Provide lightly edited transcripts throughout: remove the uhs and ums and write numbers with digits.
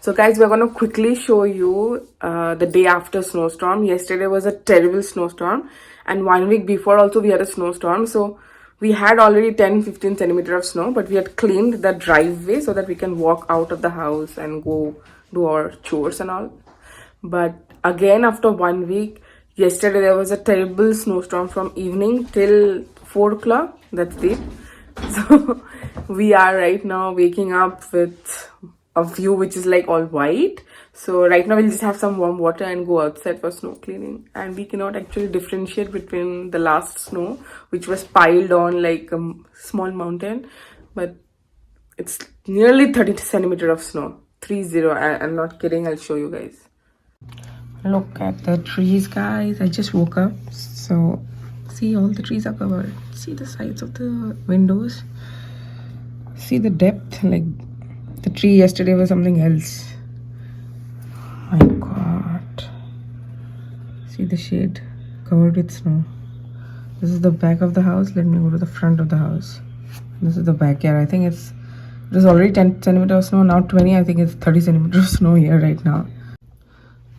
So guys, we're gonna quickly show you the day after snowstorm. Yesterday was a terrible snowstorm, and 1 week before also we had a snowstorm. So we had already 10-15 centimeter of snow, but we had cleaned the driveway so that we can walk out of the house and go do our chores and all. But again, after 1 week, yesterday there was a terrible snowstorm from evening till 4 o'clock. That's it. So we are right now waking up with a view which is like all white. So right now we'll just have some warm water and go outside for snow cleaning. And we cannot actually differentiate between the last snow, which was piled on like a small mountain, but it's nearly 30 centimeter of snow. 30. I'm not kidding. I'll show you guys. Look at the trees, guys. I just woke up, so see, all the trees are covered. See the sides of the windows. See the depth. Like the tree yesterday was something else. My god. See the shade covered with snow. This is the back of the house. Let me go to the front of the house. This is the backyard. I think there's already 10 centimeters of snow, now 20. I think it's 30 centimeters of snow here right now.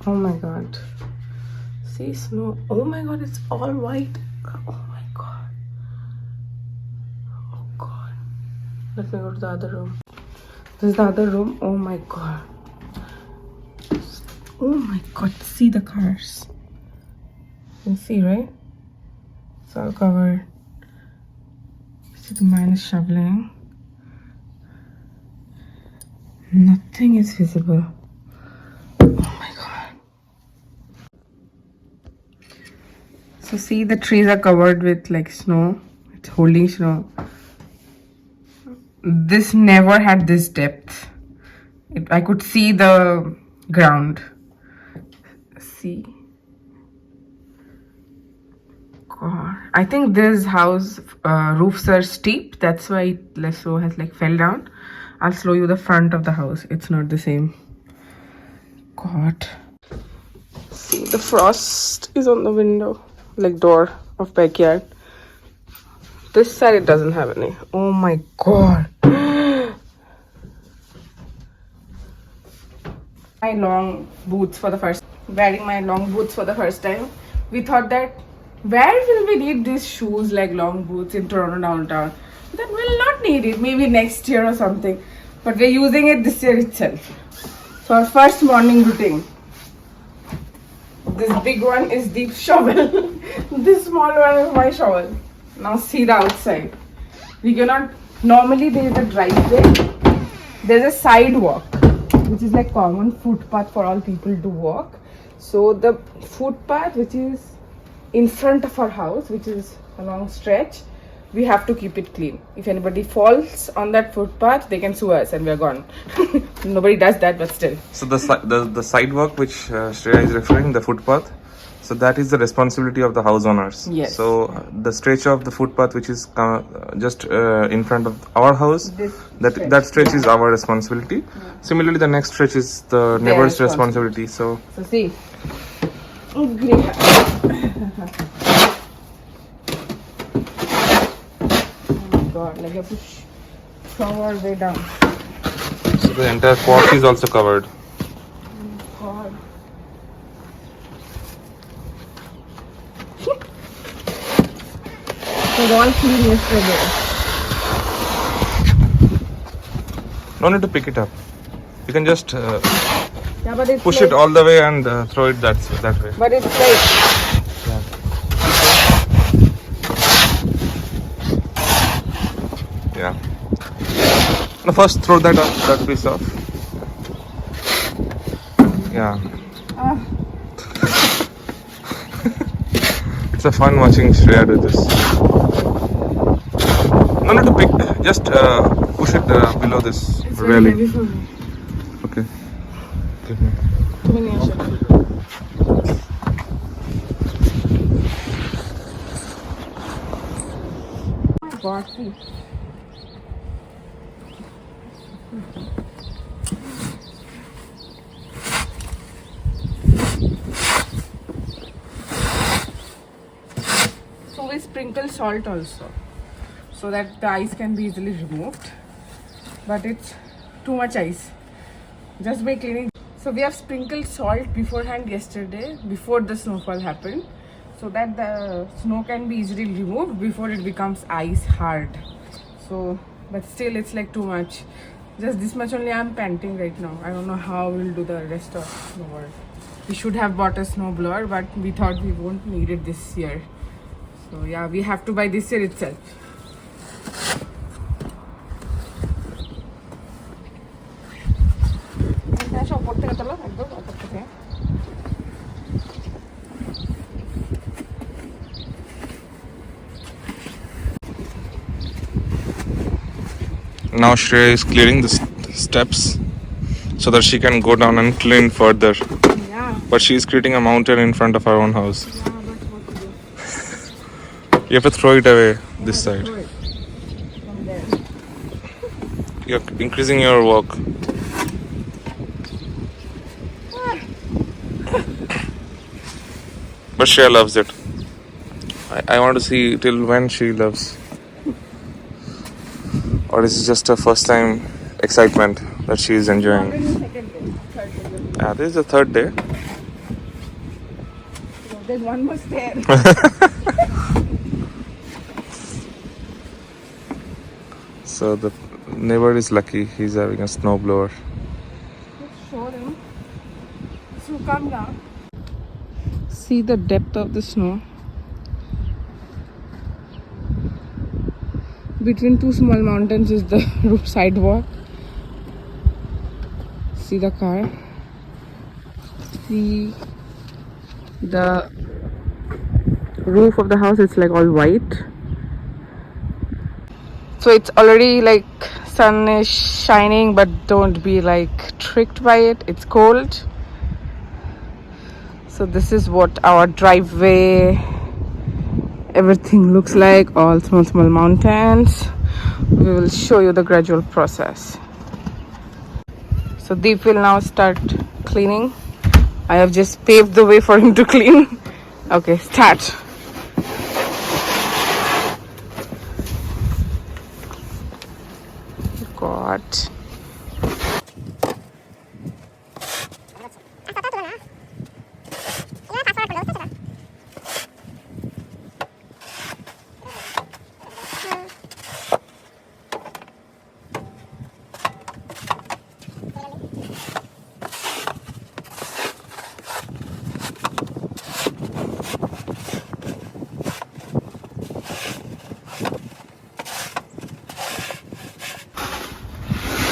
Oh my god. See snow. Oh my god, it's all white. Oh my god. Oh god. Let me go to the other room. This is the other room. Oh my god. Oh my god. See the cars. You can see, right? It's all covered. See the man is shoveling. Nothing is visible. Oh my god. So see, the trees are covered with like snow. It's holding snow. This never had this depth. I could see the ground. See. God. I think this house roofs are steep. That's why less snow has like fell down. I'll show you the front of the house. It's not the same. God. See, the frost is on the window, like door of backyard. This side it doesn't have any. Oh my god. My long boots for the first wearing my long boots for the first time. We thought that where will we need these shoes like long boots in Toronto downtown? Then we'll not need it, maybe next year or something. But we're using it this year itself. So our first morning routine. This big one is the shovel. This small one is my shovel. Now see the outside. We cannot, normally there is a driveway. There's a sidewalk, which is like common footpath for all people to walk. So the footpath which is in front of our house, which is a long stretch, we have to keep it clean. If anybody falls on that footpath, they can sue us and we're gone. Nobody does that, but still. So the sidewalk which Shreya is referring, the footpath, so that is the responsibility of the house owners. Yes. So the stretch of the footpath which is just in front of our house, that stretch is our responsibility. Yeah. Similarly, the next stretch is the neighbor's responsibility. So see. Oh, great. God, like a push from our way down. So the entire porch is also covered. Oh God. So all clean yesterday. No need to pick it up. You can just Yeah, but it's push like, it all the way and throw it that way. But it's like, Yeah. Yeah. No, first throw that piece off. Yeah. It's a fun watching Shreya do this. No need to pick. Just push it below this it's very railing. heavy for me. Okay. Give me. Too many years. Oh my God. See. So we sprinkle salt also, so that the ice can be easily removed. But it's too much ice. just by cleaning. So we have sprinkled salt beforehand yesterday, before the snowfall happened, so that the snow can be easily removed before it becomes ice hard. So, but still it's like too much. Just this much only I'm panting right now. I don't know how we'll do the rest of the work. We should have bought a snow blower, but we thought we won't need it this year. So yeah, we have to buy this year itself. Now Shreya is clearing the steps so that she can go down and clean further. Yeah. But she is creating a mountain in front of our own house. Yeah, that's what to do. You have to throw it away this side. Throw it from there. You're increasing your work. But Shreya loves it. I want to see till when she loves. Or is it just her first time excitement that she is enjoying? Second day, third day. Yeah, this is the third day. So there's one more stair. So the neighbor is lucky. He's having a snowblower. Let's show them. So come down. See the depth of the snow. Between two small mountains is the roof sidewalk. See the car. See the roof of the house. It's like all white. So it's already like sun is shining, but don't be like tricked by it. It's cold. So this is what our driveway, everything looks like, all small mountains. We will show you the gradual process. So Deep will now start cleaning. I have just paved the way for him to clean. Okay, start. God.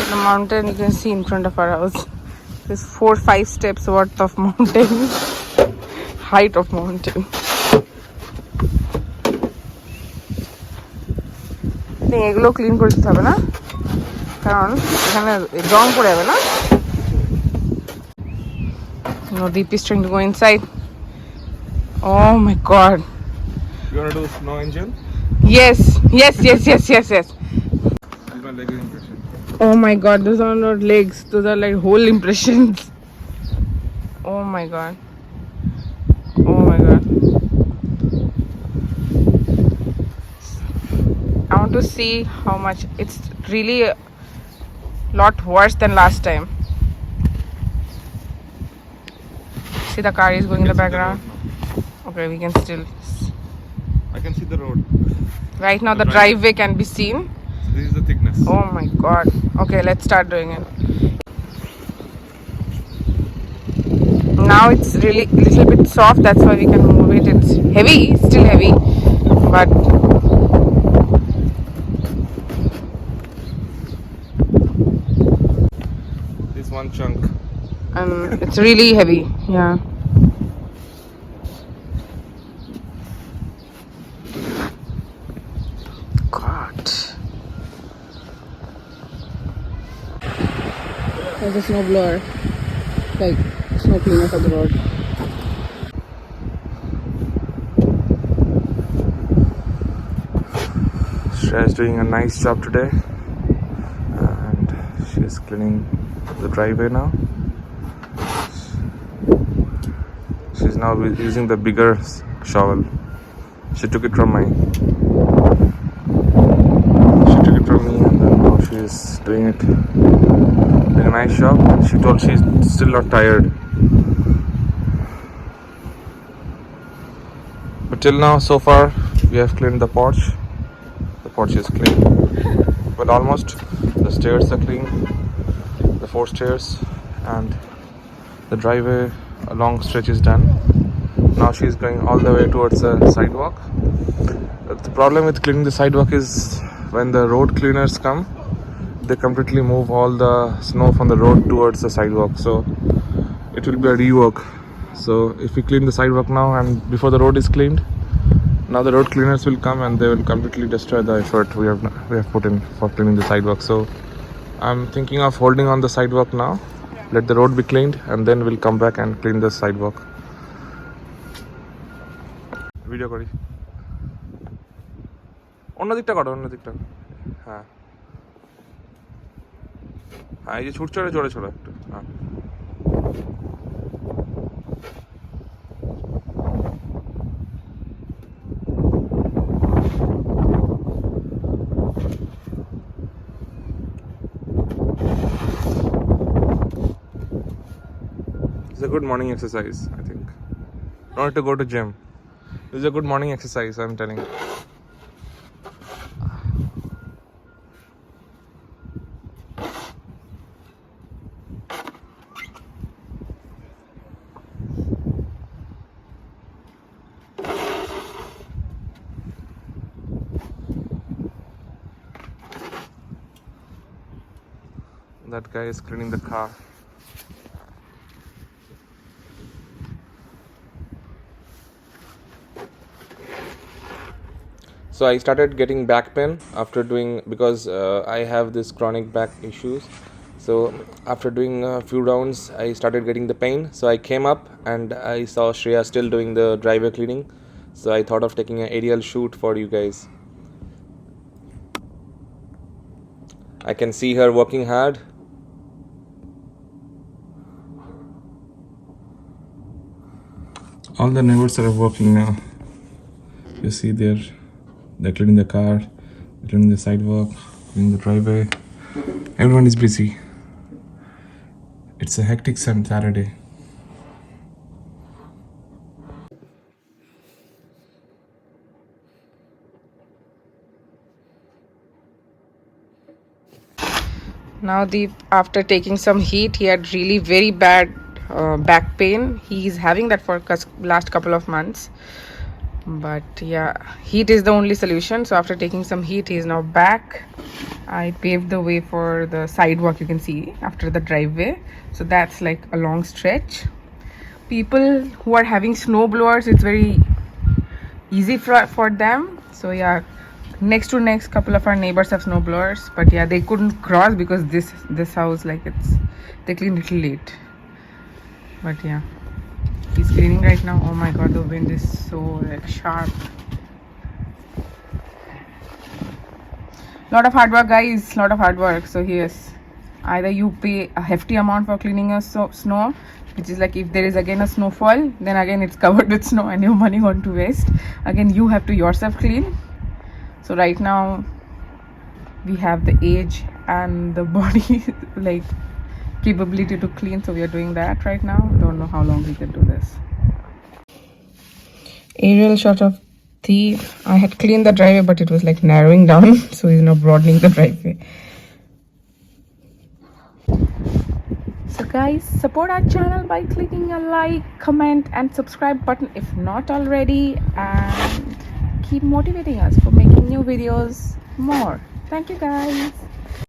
The mountain you can see in front of our house. There's 4-5 steps worth of mountain. Height of mountain. এগুলো clean করে দিতে হবে না, কারণ এখানে রং পড়ে যাবে না। No, Deep is trying to go inside. Oh my god. You want to do snow angel? Yes. My leg impression. Oh my god, those are not legs, those are like whole impressions. Oh my god. I want to see how much. It's really a lot worse than last time. See, the car is going in the background. Okay, we can still. I can see the road. Right now the driveway can be seen. This is the thickness. Oh my god. Okay, let's start doing it. Now it's really a little bit soft, that's why we can move it. It's heavy, still heavy, but This one chunk. it's really heavy. Yeah. God. There's a snow blower, like snow cleaner for the road. Shreya is doing a nice job today, and she is cleaning the driveway now. She's now using the bigger shovel. She took it from me, and then now she is doing it. Doing a nice job. She told she's still not tired. But till now, so far, we have cleaned the porch. The porch is clean, but almost. The stairs are clean. The 4 stairs and the driveway, a long stretch is done. Now she's going all the way towards the sidewalk. The problem with cleaning the sidewalk is when the road cleaners come, they completely move all the snow from the road towards the sidewalk. So it will be a rework. So if we clean the sidewalk now and before the road is cleaned, now the road cleaners will come and they will completely destroy the effort we have put in for cleaning the sidewalk. So I'm thinking of holding on the sidewalk now, let the road be cleaned, and then we'll come back and clean the sidewalk. Video kori. অন্য দিকটা করো, অন্য দিকটা। হ্যাঁ হ্যাঁ, এই যে ছুটছে জোরে ছোড়ো একটু। হ্যাঁ it's a good morning exercise, I think. Not to go to gym. It's a good morning exercise, I'm telling you. That guy is cleaning the car. So I started getting back pain after doing, because I have this chronic back issues. So after doing a few rounds, I started getting the pain. So I came up and I saw Shreya still doing the driveway cleaning. So I thought of taking an aerial shoot for you guys. I can see her working hard. All the neighbors are working now. You see they're cleaning the car, cleaning the sidewalk, cleaning the driveway. Everyone is busy. It's a hectic Saturday. Now Deep, after taking some heat, he had really very bad back pain. He's having that for last couple of months. But yeah, heat is the only solution. So after taking some heat, he is now back. I paved the way for the sidewalk, you can see, after the driveway. So that's like a long stretch. People who are having snow blowers, it's very easy for them. So yeah, next to next couple of our neighbors have snow blowers, but yeah, they couldn't cross because this house, like, they cleaned it late. But yeah, he's cleaning right now. Oh my god, the wind is so like sharp. Lot of hard work, guys, lot of hard work. So here's, either you pay a hefty amount for cleaning a snow, which is like if there is again a snowfall, then again it's covered with snow and your money gone to waste. Again, you have to yourself clean. So right now we have the age and the body like capability to clean, so we are doing that right now. Don't know how long we can do this. Aerial shot of the, I had cleaned the driveway, but it was like narrowing down, so he's now broadening the driveway. So guys, support our channel by clicking a like, comment and subscribe button if not already, and keep motivating us for making new videos more. Thank you guys.